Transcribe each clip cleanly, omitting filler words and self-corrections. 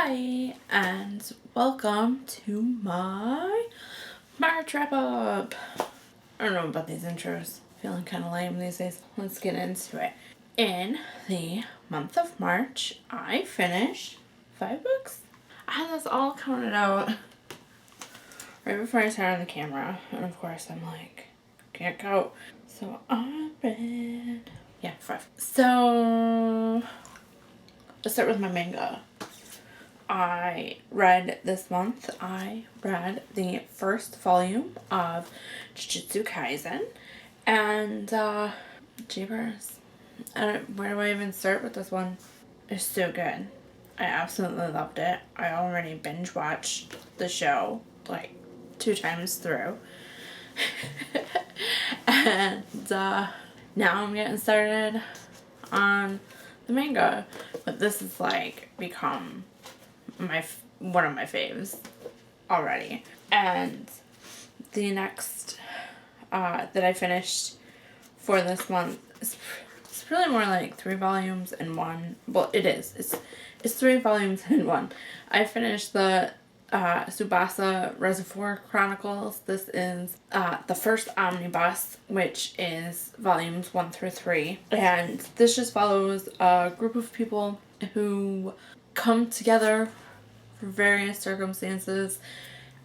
Hi, and welcome to my March wrap up. I don't know about these intros. Feeling kind of lame these days. Let's get into it. In the month of March, I finished 5 books. I had this all counted out right before I started on the camera, and of course I'm like, can't count. So I read, 5. So let's start with my manga. I read this month, I read the first volume of Jujutsu Kaisen, and jeepers, where do I even start with this one? It's so good. I absolutely loved it. I already binge watched the show like 2 times through. And now I'm getting started on the manga, but this has like become one of my faves already. And the next that I finished for this month is it's really more like 3 volumes in one. Well, it is. It's 3 volumes in one. I finished the Tsubasa Reservoir Chronicles. This is the first Omnibus, which is volumes 1 through 3. And this just follows a group of people who come together for various circumstances,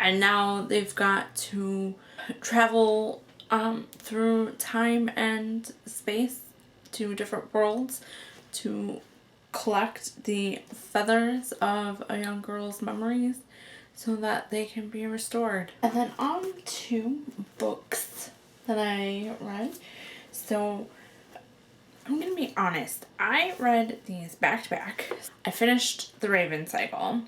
and now they've got to travel through time and space to different worlds to collect the feathers of a young girl's memories so that they can be restored. And then on to books that I read. So I'm gonna be honest, I read these back to back. I finished the Raven cycle.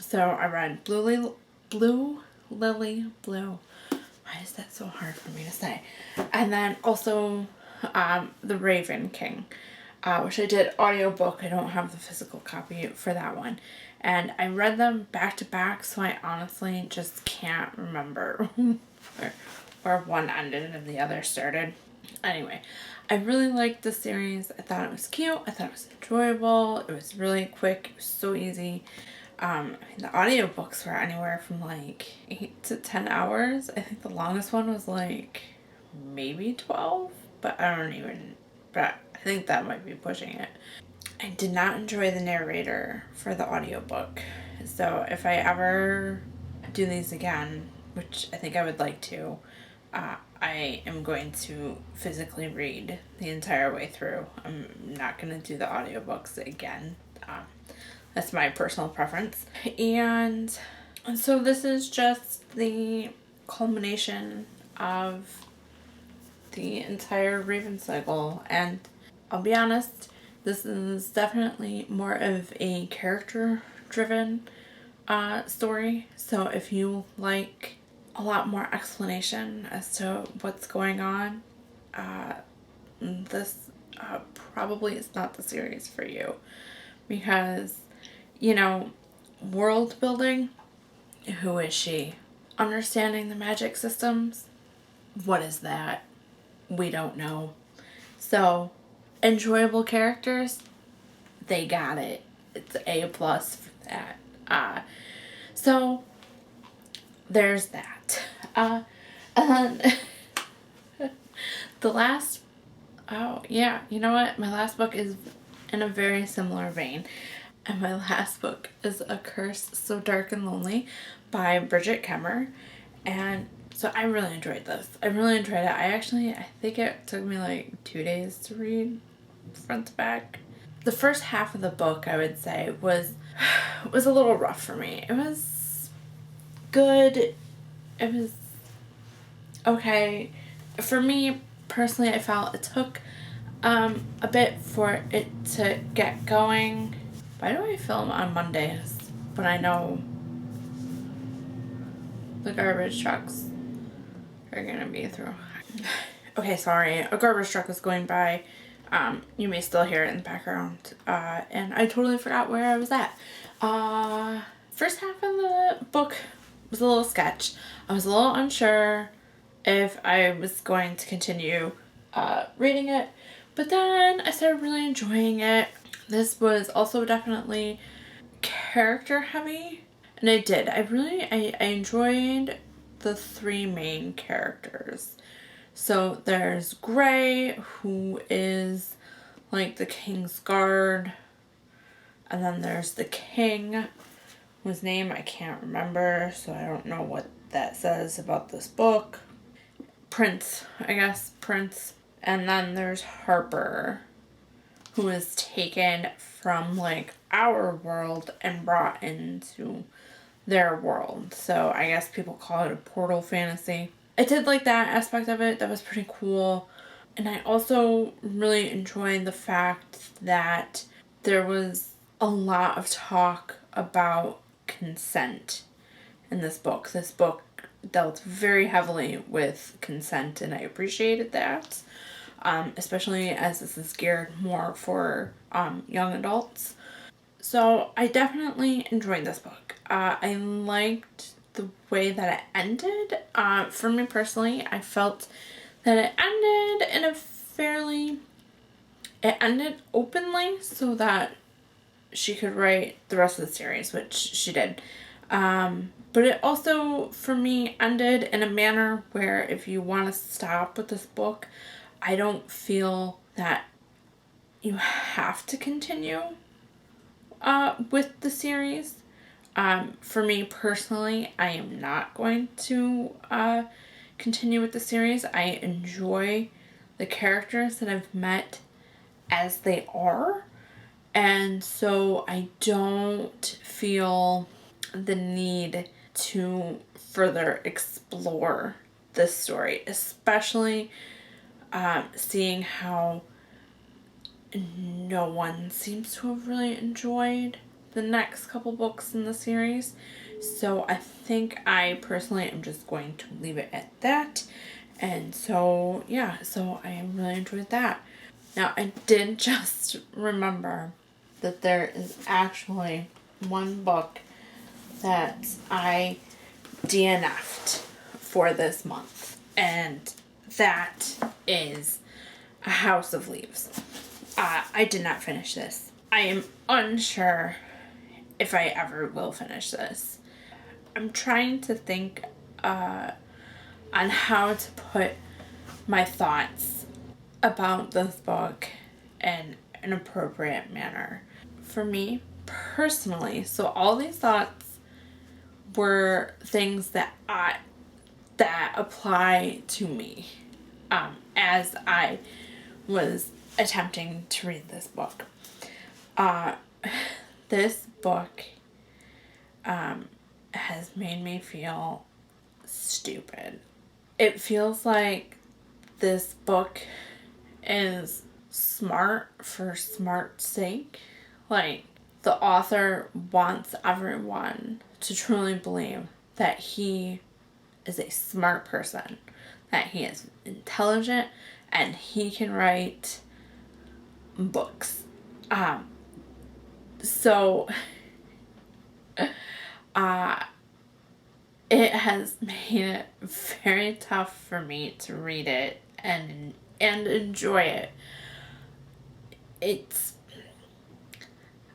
So I read Blue Lily Blue. Why is that so hard for me to say? And then also The Raven King, which I did audiobook. I don't have the physical copy for that one. And I read them back to back, so I honestly just can't remember where one ended and the other started. Anyway, I really liked the series. I thought it was cute. I thought it was enjoyable. It was really quick. It was so easy. The audiobooks were anywhere from like 8 to 10 hours. I think the longest one was like maybe 12, but I think that might be pushing it. I did not enjoy the narrator for the audiobook. So if I ever do these again, which I think I would like to, I am going to physically read the entire way through. I'm not going to do the audiobooks again. That's my personal preference. And so this is just the culmination of the entire Raven cycle. And I'll be honest, this is definitely more of a character-driven story. So if you like a lot more explanation as to what's going on, this probably is not the series for you. Because, world building, who is she? Understanding the magic systems, what is that? We don't know. So, enjoyable characters, they got it. It's A+ for that. So, there's that. And then the last, you know what? My last book is in a very similar vein. And my last book is A Curse So Dark and Lonely by Bridget Kemmer. And so I really enjoyed this. I really enjoyed it. I think it took me like 2 days to read front to back. The first half of the book, I would say, was a little rough for me. It was good. It was okay. For me, personally, I felt it took a bit for it to get going. Why do I film on Mondays when I know the garbage trucks are gonna be through? Okay, sorry. A garbage truck was going by. You may still hear it in the background. And I totally forgot where I was at. First half of the book was a little sketch. I was a little unsure if I was going to continue reading it. But then I started really enjoying it. This was also definitely character heavy. And I enjoyed the 3 main characters. So there's Gray, who is like the king's guard. And then there's the king, whose name I can't remember, so I don't know what that says about this book. Prince, I guess, Prince. And then there's Harper, who is taken from like our world and brought into their world. So I guess people call it a portal fantasy. I did like that aspect of it. That was pretty cool. And I also really enjoyed the fact that there was a lot of talk about consent in this book. This book dealt very heavily with consent, and I appreciated that, especially as this is geared more for young adults. So I definitely enjoyed this book. I liked the way that it ended. For me personally, I felt that it ended in a it ended openly so that she could write the rest of the series, which she did. But it also, for me, ended in a manner where if you want to stop with this book, I don't feel that you have to continue with the series. For me personally, I am not going to continue with the series. I enjoy the characters that I've met as they are. And so I don't feel the need to further explore this story, especially seeing how no one seems to have really enjoyed the next couple books in the series. So I think I personally am just going to leave it at that. And so, yeah, so I really enjoyed that. Now, I did just remember that there is actually one book that I DNF'd for this month, and that is A House of Leaves. I did not finish this. I am unsure if I ever will finish this. I'm trying to think on how to put my thoughts about this book in an appropriate manner. For me, personally, so all these thoughts were things that apply to me as I was attempting to read this book. This book has made me feel stupid. It feels like this book is smart for smart's sake. Like, the author wants everyone to truly believe that he is a smart person, that he is intelligent, and he can write books. So it has made it very tough for me to read it and enjoy it.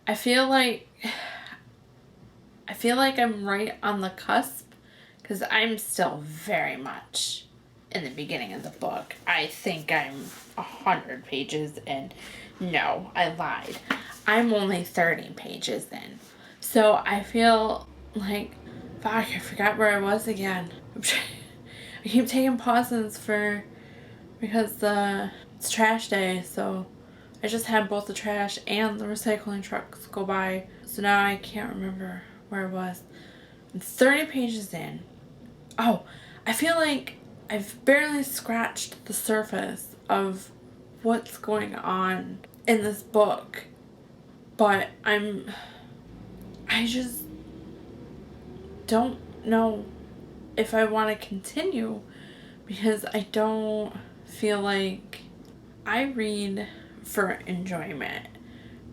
I feel like I'm right on the cusp, because I'm still very much in the beginning of the book. I think I'm 100 pages in. No, I lied. I'm only 30 pages in. So I feel like, fuck, I forgot where I was again. I keep taking pauses because it's trash day, so I just had both the trash and the recycling trucks go by. So now I can't remember where I was. I'm 30 pages in. Oh, I feel like I've barely scratched the surface of what's going on in this book. But I just don't know if I want to continue, because I don't feel like I read for enjoyment.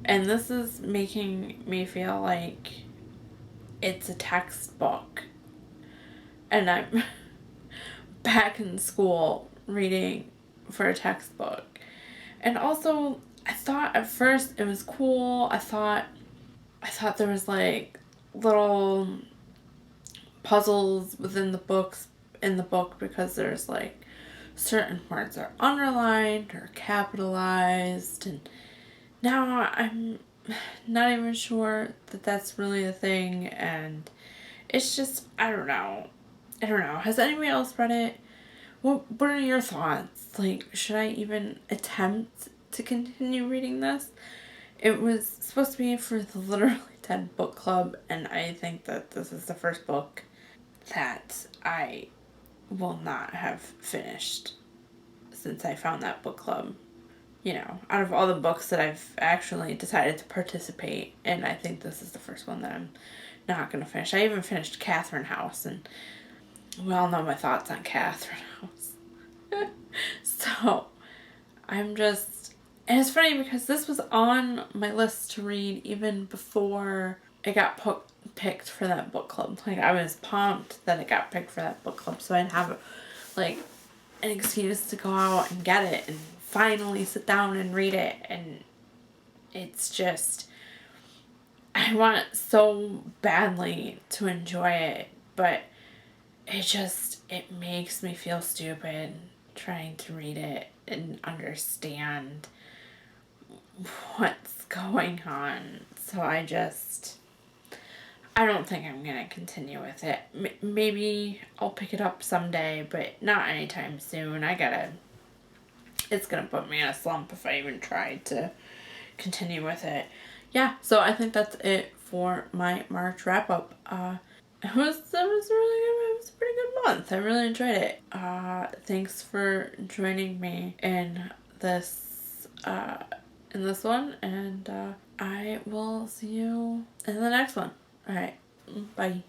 And this is making me feel like it's a textbook. And I'm back in school reading for a textbook. And also, I thought at first it was cool. I thought I thought there was like little puzzles within the books in the book because there's like certain words are underlined or capitalized, and now I'm not even sure that that's really a thing, and it's just, I don't know. Has anybody else read it? What are your thoughts? Like, should I even attempt to continue reading this? It was supposed to be for the Literally 10 book club, and I think that this is the first book that I will not have finished since I found that book club. You know, out of all the books that I've actually decided to participate in, I think this is the first one that I'm not going to finish. I even finished Catherine House, and we all know my thoughts on Catherine House. So, I'm just... And it's funny because this was on my list to read even before it got picked for that book club. Like, I was pumped that it got picked for that book club, so I'd have, like, an excuse to go out and get it and finally sit down and read it. And it's just... I want it so badly to enjoy it, but it makes me feel stupid trying to read it and understand what's going on. So I don't think I'm gonna continue with it. Maybe I'll pick it up someday, but not anytime soon. It's gonna put me in a slump if I even tried to continue with it. Yeah, so I think that's it for my March wrap up. It was really good. It was a pretty good month. I really enjoyed it. Thanks for joining me in this one, and I will see you in the next one. All right, bye.